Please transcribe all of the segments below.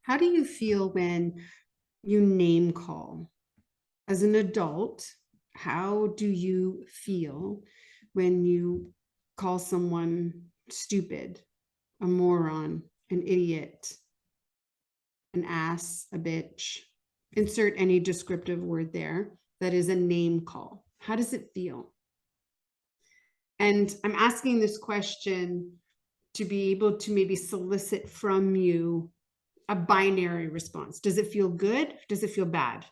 How do you feel when you name call? As an adult, how do you feel when you call someone stupid, a moron, an idiot, an ass, a bitch? Insert any descriptive word there that is a name call. How does it feel? And I'm asking this question to be able to maybe solicit from you a binary response. Does it feel good? Does it feel bad?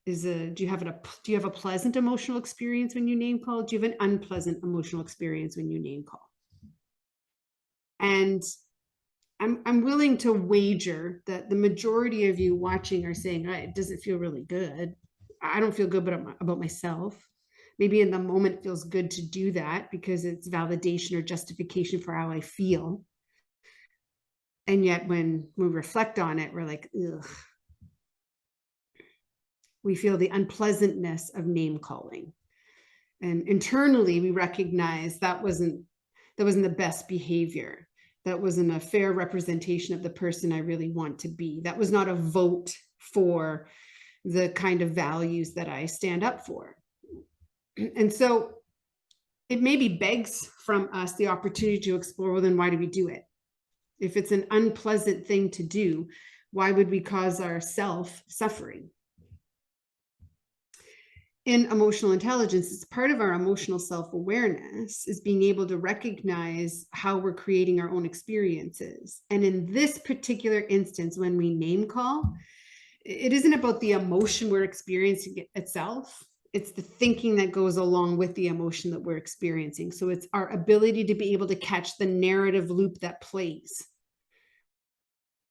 Do you have a pleasant emotional experience when you name call? Do you have an unpleasant emotional experience when you name call? And I'm willing to wager that the majority of you watching are saying, it doesn't feel really good. I don't feel good about myself. Maybe in the moment it feels good to do that because it's validation or justification for how I feel. And yet when we reflect on it, we're like, ugh. We feel the unpleasantness of name calling. And internally, we recognize that wasn't the best behavior. That wasn't a fair representation of the person I really want to be. That was not a vote for the kind of values that I stand up for. And so it maybe begs from us the opportunity to explore, well, then why do we do it? If it's an unpleasant thing to do, why would we cause ourselves suffering? In emotional intelligence, it's part of our emotional self-awareness is being able to recognize how we're creating our own experiences. And in this particular instance, when we name call, it isn't about the emotion we're experiencing itself. It's the thinking that goes along with the emotion that we're experiencing. So it's our ability to be able to catch the narrative loop that plays.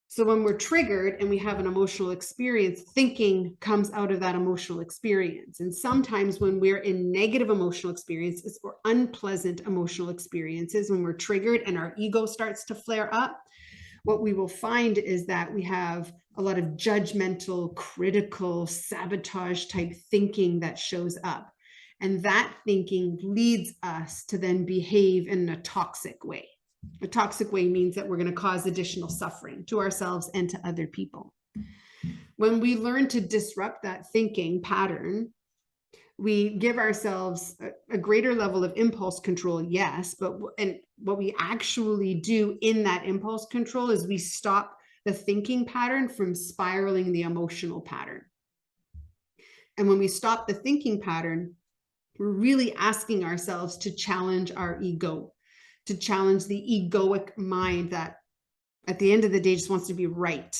So when we're triggered and we have an emotional experience, thinking comes out of that emotional experience. And sometimes when we're in negative emotional experiences or unpleasant emotional experiences, when we're triggered and our ego starts to flare up, what we will find is that we have a lot of judgmental, critical, sabotage type thinking that shows up. And that thinking leads us to then behave in a toxic way. A toxic way means that we're going to cause additional suffering to ourselves and to other people. When we learn to disrupt that thinking pattern, we give ourselves a greater level of impulse control, yes, but what we actually do in that impulse control is we stop the thinking pattern from spiraling the emotional pattern. And when we stop the thinking pattern, we're really asking ourselves to challenge our ego, to challenge the egoic mind that at the end of the day just wants to be right.